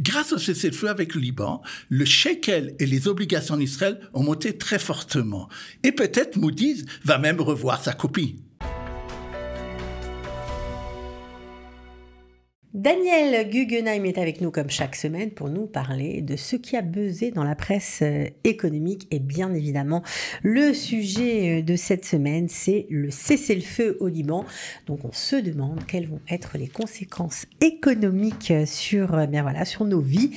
grâce au cessez-le-feu avec le Liban, le shekel et les obligations d'Israël ont monté très fortement. Et peut-être Moody's va même revoir sa copie. Daniel Guggenheim est avec nous comme chaque semaine pour nous parler de ce qui a buzzé dans la presse économique. Et bien évidemment, le sujet de cette semaine, c'est le cessez-le-feu au Liban. Donc on se demande quelles vont être les conséquences économiques sur nos vies.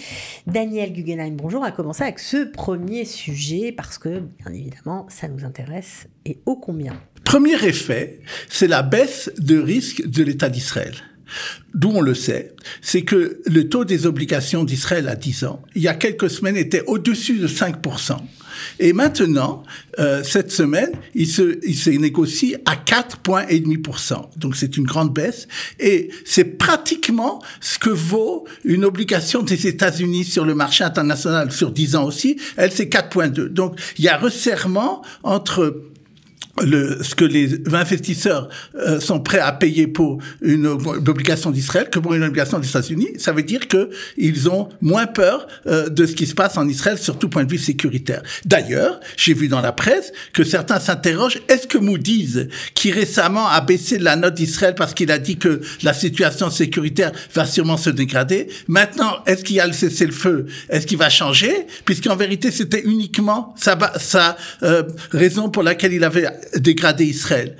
Daniel Guggenheim, bonjour. On va commencer avec ce premier sujet parce que, bien évidemment, ça nous intéresse et ô combien. Premier effet, c'est la baisse de risque de l'État d'Israël. D'où on le sait, c'est que le taux des obligations d'Israël à 10 ans, il y a quelques semaines, était au-dessus de 5%. Et maintenant, cette semaine, il se négocie à 4,5%. Donc c'est une grande baisse. Et c'est pratiquement ce que vaut une obligation des États-Unis sur le marché international sur 10 ans aussi. Elle, c'est 4,2. Donc il y a resserrement entre ce que les investisseurs sont prêts à payer pour une obligation d'Israël que pour une obligation des États-Unis. Ça veut dire que ils ont moins peur de ce qui se passe en Israël, surtout point de vue sécuritaire. D'ailleurs, j'ai vu dans la presse que certains s'interrogent, est-ce que Moody's, qui récemment a baissé la note d'Israël parce qu'il a dit que la situation sécuritaire va sûrement se dégrader, maintenant, est-ce qu'il y a le cessez-le-feu? Est-ce qu'il va changer? Puisqu'en vérité, c'était uniquement sa raison pour laquelle il avait dégradé Israël.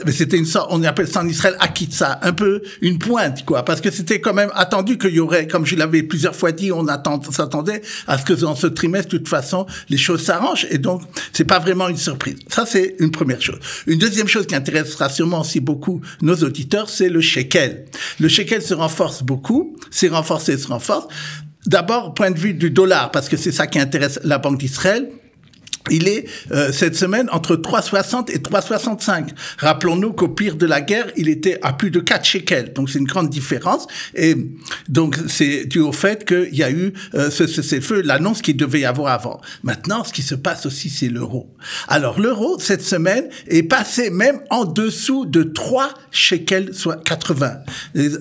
Mais c'était une sorte, on appelle ça en Israël akitsa, un peu une pointe, quoi, parce que c'était quand même attendu qu'il y aurait, comme je l'avais plusieurs fois dit, on s'attendait à ce que dans ce trimestre, de toute façon, les choses s'arrangent, et donc, c'est pas vraiment une surprise. Ça, c'est une première chose. Une deuxième chose qui intéressera sûrement aussi beaucoup nos auditeurs, c'est le shekel. Le shekel se renforce beaucoup, s'est renforcé, se renforce. D'abord, point de vue du dollar, parce que c'est ça qui intéresse la Banque d'Israël. Il est, cette semaine, entre 3,60 et 3,65. Rappelons-nous qu'au pire de la guerre, il était à plus de 4 shekels. Donc, c'est une grande différence. Et donc, c'est dû au fait qu'il y a eu ce cessez-le-feu, l'annonce qu'il devait y avoir avant. Maintenant, ce qui se passe aussi, c'est l'euro. Alors, l'euro, cette semaine, est passé même en dessous de 3 shekels, soit 80.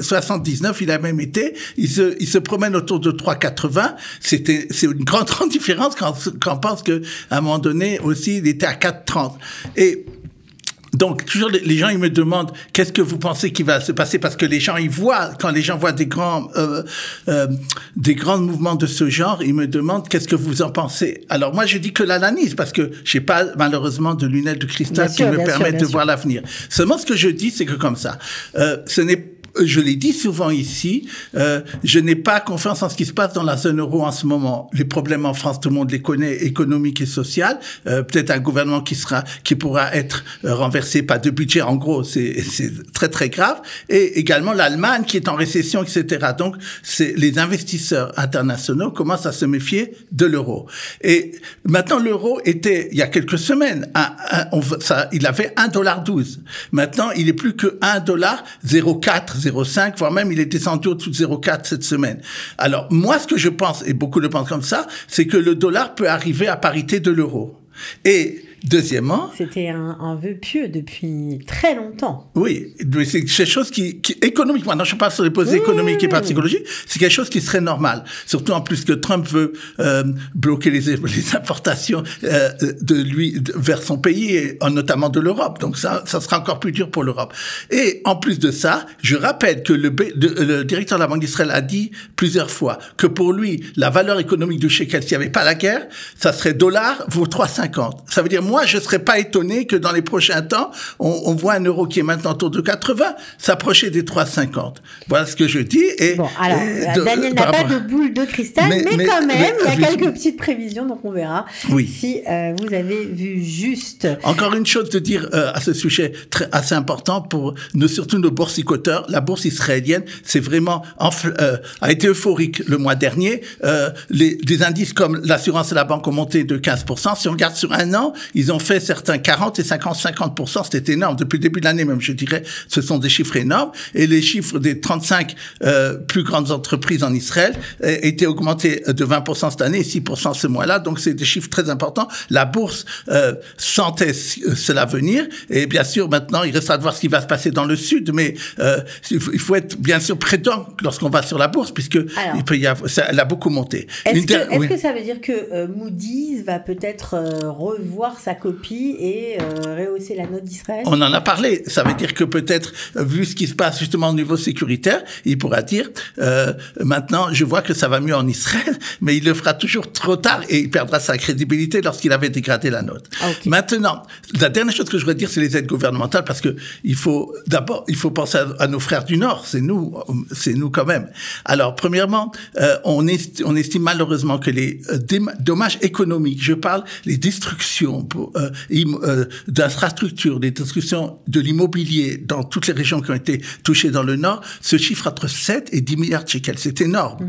79, il a même été, il se promène autour de 3,80. C'est une grande différence quand on pense que, à un moment donné aussi, il était à 4,30. Et donc, toujours, les gens, ils me demandent, qu'est-ce que vous pensez qui va se passer? Parce que les gens, ils voient, quand les gens voient des grands mouvements de ce genre, ils me demandent, qu'est-ce que vous en pensez? Alors, moi, je dis que l'analyse, parce que j'ai pas, malheureusement, de lunettes de cristal qui me permettent de voir l'avenir. Seulement, ce que je dis, c'est que comme ça, je l'ai dit souvent ici, je n'ai pas confiance en ce qui se passe dans la zone euro en ce moment. Les problèmes en France, tout le monde les connaît, économiques et sociaux. Peut-être un gouvernement qui pourra être renversé, pas de budget, en gros, c'est très très grave. Et également l'Allemagne qui est en récession, etc. Donc, les investisseurs internationaux commencent à se méfier de l'euro. Et maintenant, l'euro était, il y a quelques semaines, il avait $1,12. Maintenant, il est plus que $1,04. 0,5, voire même il est descendu au-dessous de 0,4 cette semaine. Alors, moi, ce que je pense, et beaucoup le pensent comme ça, c'est que le dollar peut arriver à parité de l'euro. Et deuxièmement... C'était un vœu pieux depuis très longtemps. Oui, mais c'est quelque chose qui économiquement, maintenant je parle sur les posés économiques et pas psychologiques, c'est quelque chose qui serait normal. Surtout en plus que Trump veut bloquer les importations vers son pays, et notamment de l'Europe. Donc ça sera encore plus dur pour l'Europe. Et en plus de ça, je rappelle que le directeur de la Banque d'Israël a dit plusieurs fois que pour lui, la valeur économique du shekel, s'il n'y avait pas la guerre, ça serait dollar vaut 3,50. Ça veut dire, moi, je serais pas étonné que dans les prochains temps, on voit un euro qui est maintenant autour de 80 s'approcher des 3,50. Voilà ce que je dis. Et, bon, alors, Daniel n'a pas de boule de cristal, mais quand même, il y a quelques petites prévisions, donc on verra si vous avez vu juste. Encore une chose de dire à ce sujet assez important pour surtout nos boursicoteurs. La bourse israélienne, c'est vraiment a été euphorique le mois dernier. Des indices comme l'assurance et la banque ont monté de 15%. Si on regarde sur un an, ils Ils ont fait certains 40 et 50%, c'était énorme. Depuis le début de l'année même, je dirais, ce sont des chiffres énormes. Et les chiffres des 35 plus grandes entreprises en Israël étaient augmentés de 20% cette année et 6% ce mois-là. Donc c'est des chiffres très importants. La bourse sentait cela venir. Et bien sûr, maintenant, il restera de voir ce qui va se passer dans le sud. Mais il faut être bien sûr prudent lorsqu'on va sur la bourse, puisque il peut y avoir, elle a beaucoup monté. Est-ce que ça veut dire que Moody's va peut-être revoir sa copie et rehausser la note d'Israël? On en a parlé. Ça veut dire que peut-être, vu ce qui se passe justement au niveau sécuritaire, il pourra dire maintenant, je vois que ça va mieux en Israël, mais il le fera toujours trop tard et il perdra sa crédibilité lorsqu'il avait dégradé la note. Okay. Maintenant, la dernière chose que je voudrais dire, c'est les aides gouvernementales, parce que il faut penser à nos frères du Nord. C'est nous quand même. Alors, premièrement, on estime malheureusement que les dommages économiques, je parle les destructions d'infrastructures, les destructions de l'immobilier dans toutes les régions qui ont été touchées dans le Nord, se chiffrent entre 7 et 10 milliards de shekels. C'est énorme.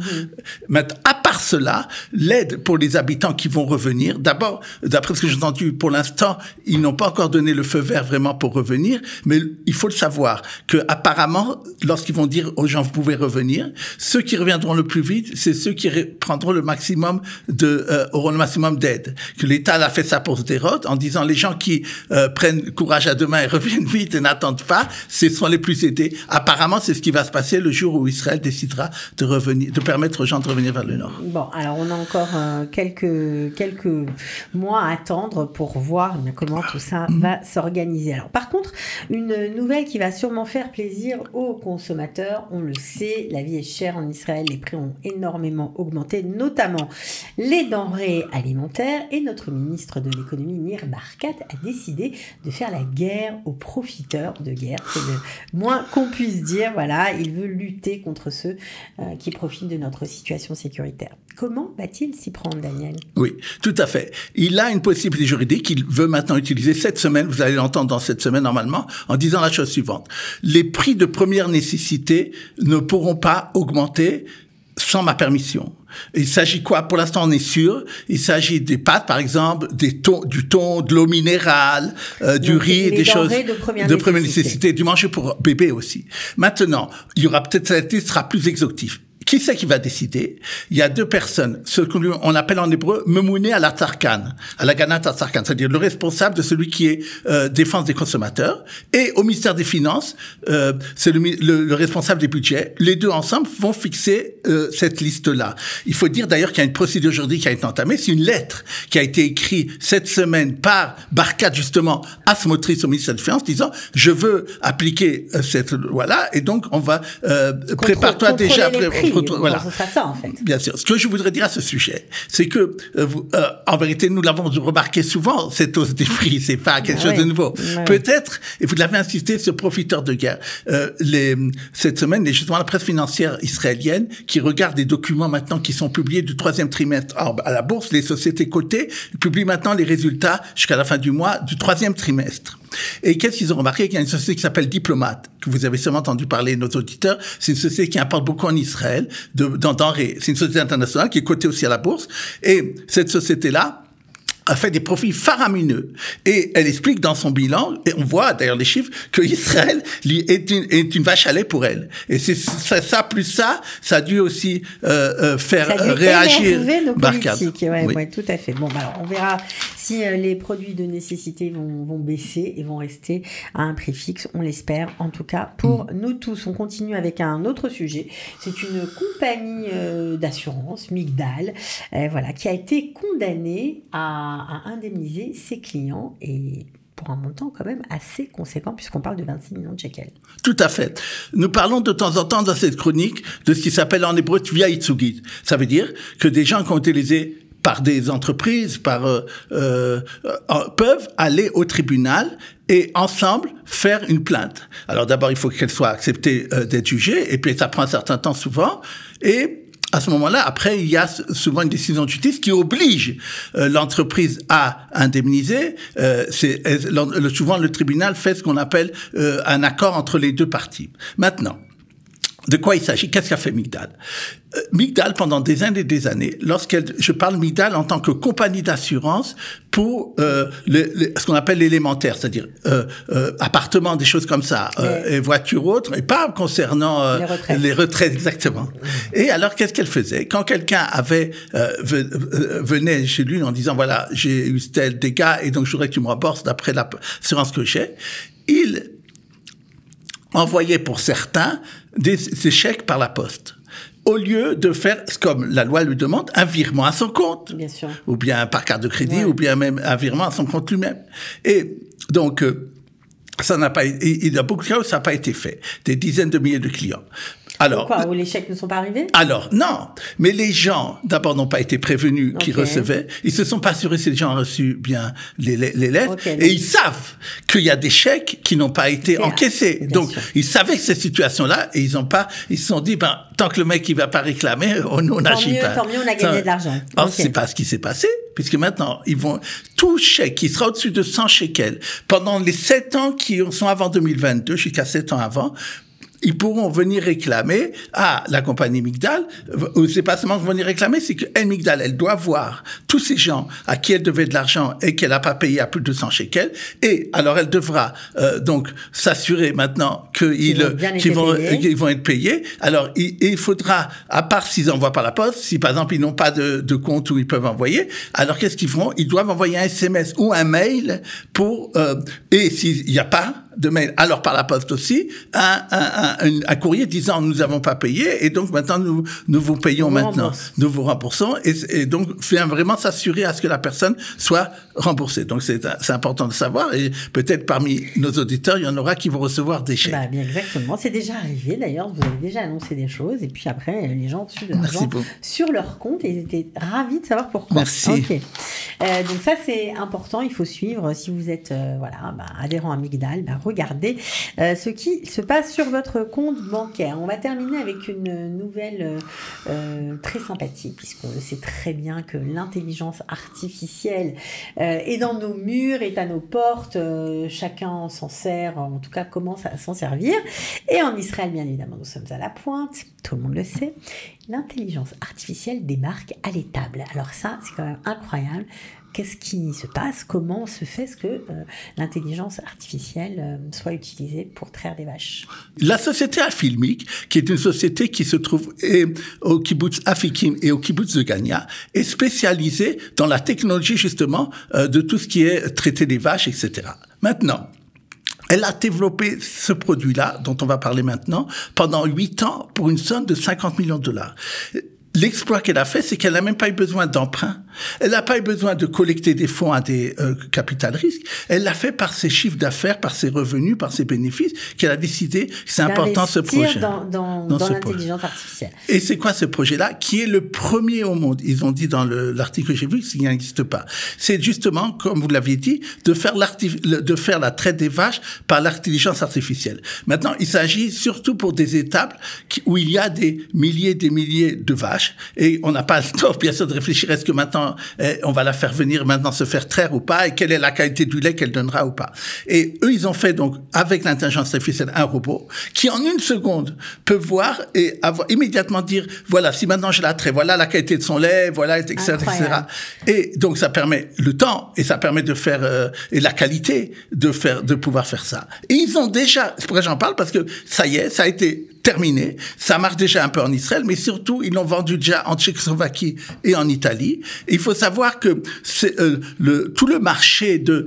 Maintenant, à part cela, l'aide pour les habitants qui vont revenir, d'abord, d'après ce que j'ai entendu, pour l'instant, ils n'ont pas encore donné le feu vert vraiment pour revenir, mais il faut le savoir que apparemment, lorsqu'ils vont dire aux gens, vous pouvez revenir, ceux qui reviendront le plus vite, c'est ceux qui prendront le maximum auront le maximum d'aide. Que l'État a fait ça pour Sderot, en disant les gens qui prennent courage à deux mains et reviennent vite et n'attendent pas, ce sont les plus aidés. Apparemment, c'est ce qui va se passer le jour où Israël décidera de permettre aux gens de revenir vers le Nord. Bon, alors on a encore quelques mois à attendre pour voir comment tout ça va s'organiser. Alors par contre, une nouvelle qui va sûrement faire plaisir aux consommateurs, on le sait, la vie est chère en Israël, les prix ont énormément augmenté, notamment les denrées alimentaires, et notre ministre de l'économie, Nir Barkat, a décidé de faire la guerre aux profiteurs de guerre. C'est le moins qu'on puisse dire. Voilà, il veut lutter contre ceux qui profitent de notre situation sécuritaire. Comment va-t-il s'y prendre, Daniel? Oui, tout à fait. Il a une possibilité juridique qu'il veut maintenant utiliser cette semaine, vous allez l'entendre dans cette semaine normalement, en disant la chose suivante. Les prix de première nécessité ne pourront pas augmenter sans ma permission. Il s'agit quoi? Pour l'instant, on est sûr. Il s'agit des pâtes, par exemple, du thon, de l'eau minérale, du riz, des choses de première nécessité, du manger pour bébé aussi. Maintenant, il y aura peut-être cette liste sera plus exhaustive. Qui c'est qui va décider? Il y a deux personnes, ce qu'on appelle en hébreu memouné à la tarkan, à la ganat à tarkan, c'est-à-dire le responsable de celui qui est défense des consommateurs, et au ministère des Finances, c'est le responsable des budgets. Les deux ensemble vont fixer cette liste-là. Il faut dire d'ailleurs qu'il y a une procédure aujourd'hui qui a été entamée. C'est une lettre qui a été écrite cette semaine par Barkat justement à Smotrich au ministère des Finances, disant je veux appliquer cette loi-là, et donc on va prépare-toi déjà. Voilà. Ce sera ça, en fait. Bien sûr. Ce que je voudrais dire à ce sujet, c'est que, en vérité, nous l'avons remarqué souvent, cette hausse des prix, c'est pas quelque chose de nouveau. Ouais. Peut-être, et vous l'avez insisté, ce profiteur de guerre. Cette semaine, justement, la presse financière israélienne, qui regarde des documents maintenant qui sont publiés du troisième trimestre à la bourse, les sociétés cotées publient maintenant les résultats jusqu'à la fin du mois du troisième trimestre. Et qu'est-ce qu'ils ont remarqué? Qu'il y a une société qui s'appelle Diplomate, que vous avez sûrement entendu parler, nos auditeurs. C'est une société qui importe beaucoup en Israël, dans denrées. C'est une société internationale qui est cotée aussi à la bourse. Et cette société-là a fait des profits faramineux. Et elle explique dans son bilan, et on voit d'ailleurs les chiffres, que Israël est une vache à lait pour elle. Et c'est ça plus ça a dû aussi faire réagir Barkat. Ouais, tout à fait. Bon, alors on verra si les produits de nécessité vont baisser et vont rester à un prix fixe, on l'espère. En tout cas, pour nous tous, on continue avec un autre sujet. C'est une compagnie d'assurance, Migdal, qui a été condamnée à indemniser ses clients, et pour un montant quand même assez conséquent, puisqu'on parle de 26 millions de shekels. Tout à fait. Nous parlons de temps en temps dans cette chronique de ce qui s'appelle en hébreu tvia itzugit. Ça veut dire que des gens qui ont été lésés par des entreprises, peuvent aller au tribunal et ensemble faire une plainte. Alors d'abord, il faut qu'elle soit acceptée d'être jugée, et puis ça prend un certain temps souvent, et à ce moment-là, après, il y a souvent une décision de justice qui oblige l'entreprise à indemniser. Souvent, le tribunal fait ce qu'on appelle un accord entre les deux parties. Maintenant, De quoi il s'agit? Qu'est-ce qu'a fait Migdal? Migdal, pendant des années, je parle Migdal en tant que compagnie d'assurance pour ce qu'on appelle l'élémentaire, c'est-à-dire appartements, des choses comme ça, et voitures autres, et pas concernant les retraites exactement. Et alors, qu'est-ce qu'elle faisait? Quand quelqu'un venait chez lui en disant, voilà, j'ai eu tel dégât, et donc je voudrais que tu me rembourses d'après l'assurance que j'ai, il envoyait pour certains des chèques par la poste. Au lieu de faire, comme la loi lui demande, un virement à son compte. Bien sûr. Ou bien par carte de crédit, ou bien même un virement à son compte lui-même. Et donc, ça n'a pas, il y a beaucoup de cas où ça n'a pas été fait. Des dizaines de milliers de clients. Alors, quoi, où les chèques ne sont pas arrivés? Alors, non. Mais les gens, d'abord, n'ont pas été prévenus qu'ils recevaient. Ils se sont pas assurés si les gens ont reçu bien les lettres. Et ils savent qu'il y a des chèques qui n'ont pas été encaissés. Donc, ils savaient que cette situation-là, et ils se sont dit, tant que le mec, il va pas réclamer, nous, on n'agit pas. Tant mieux, on a gagné de l'argent. Or, c'est pas ce qui s'est passé, puisque maintenant, tout chèque qui sera au-dessus de 100 shekels, pendant les 7 ans qui sont avant 2022, jusqu'à 7 ans avant, ils pourront venir réclamer à la compagnie Migdal, ou c'est pas seulement venir réclamer, c'est que Migdal, elle doit voir tous ces gens à qui elle devait de l'argent et qu'elle n'a pas payé à plus de 100 shekels, et alors elle devra donc s'assurer maintenant qu'ils vont être payés. Alors il faudra, à part s'ils envoient par la poste, si par exemple ils n'ont pas de compte où ils peuvent envoyer, alors qu'est-ce qu'ils feront? Ils doivent envoyer un SMS ou un mail pour et s'il n'y a pas de mail, alors par la poste aussi, un courrier disant nous n'avons pas payé et donc maintenant nous vous payons maintenant, nous vous remboursons et donc vraiment s'assurer à ce que la personne soit remboursée. Donc c'est important de savoir et peut-être parmi nos auditeurs il y en aura qui vont recevoir des chèques. Bien exactement, c'est déjà arrivé d'ailleurs, vous avez déjà annoncé des choses et puis après les gens ont reçu de l'argent sur leur compte et ils étaient ravis de savoir pourquoi. Merci. Okay. Donc ça c'est important, il faut suivre si vous êtes adhérent à Migdal, regardez ce qui se passe sur votre compte bancaire. On va terminer avec une nouvelle très sympathique, puisqu'on sait très bien que l'intelligence artificielle est dans nos murs, est à nos portes. Chacun s'en sert, en tout cas commence à s'en servir. Et en Israël, bien évidemment, nous sommes à la pointe, tout le monde le sait. L'intelligence artificielle débarque à l'étable. Alors ça, c'est quand même incroyable. Qu'est-ce qui se passe? Comment se fait ce que l'intelligence artificielle soit utilisée pour traire des vaches? La société Afilmic, qui est une société qui se trouve au kibbutz Afikim et au kibbutz de Gania, est spécialisée dans la technologie justement de tout ce qui est traiter des vaches, etc. Maintenant, elle a développé ce produit-là, dont on va parler maintenant, pendant 8 ans pour une somme de 50 millions de dollars. L'exploit qu'elle a fait, c'est qu'elle n'a même pas eu besoin d'emprunt. Elle n'a pas eu besoin de collecter des fonds à des capital risques. Elle l'a fait par ses chiffres d'affaires, par ses revenus, par ses bénéfices, qu'elle a décidé que c'est important ce projet. Dans l'intelligence artificielle. Et c'est quoi ce projet-là? Qui est le premier au monde. Ils ont dit dans l'article que j'ai vu qu'il n'existe pas. C'est justement, comme vous l'aviez dit, de faire la traite des vaches par l'intelligence artificielle. Maintenant, il s'agit surtout pour des étapes où il y a des milliers de vaches. Et on n'a pas le temps, bien sûr, de réfléchir est-ce que maintenant on va la faire venir maintenant se faire traire ou pas et quelle est la qualité du lait qu'elle donnera ou pas. Et eux, ils ont fait donc avec l'intelligence artificielle un robot qui en une seconde peut voir et immédiatement dire voilà, si maintenant je la traite, voilà la qualité de son lait, voilà, etc. Et donc ça permet le temps et ça permet de faire et la qualité de pouvoir faire ça. Et ils ont déjà, c'est pourquoi j'en parle, parce que ça y est, ça a été terminé. Ça marche déjà un peu en Israël, mais surtout, ils l'ont vendu déjà en Tchécoslovaquie et en Italie. Et il faut savoir que c'est, tout le marché de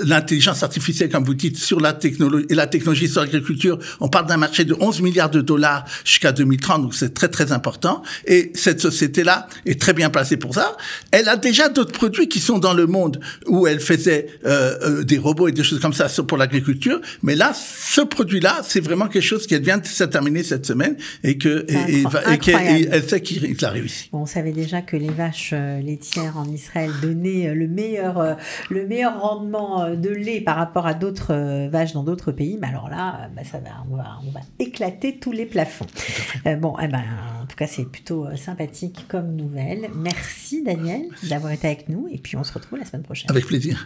l'intelligence artificielle, comme vous dites, sur la technologie et la technologie sur l'agriculture, on parle d'un marché de 11 milliards de dollars jusqu'à 2030, donc c'est très très important. Et cette société-là est très bien placée pour ça. Elle a déjà d'autres produits qui sont dans le monde où elle faisait des robots et des choses comme ça pour l'agriculture. Mais là, ce produit-là, c'est vraiment quelque chose qui vient de se terminer cette semaine et elle sait qu'il a réussi. Bon, on savait déjà que les vaches laitières en Israël donnaient le meilleur rendement de lait par rapport à d'autres vaches dans d'autres pays, mais alors là, on va éclater tous les plafonds. En tout cas, c'est plutôt sympathique comme nouvelle. Merci Daniel d'avoir été avec nous et puis on se retrouve la semaine prochaine. Avec plaisir.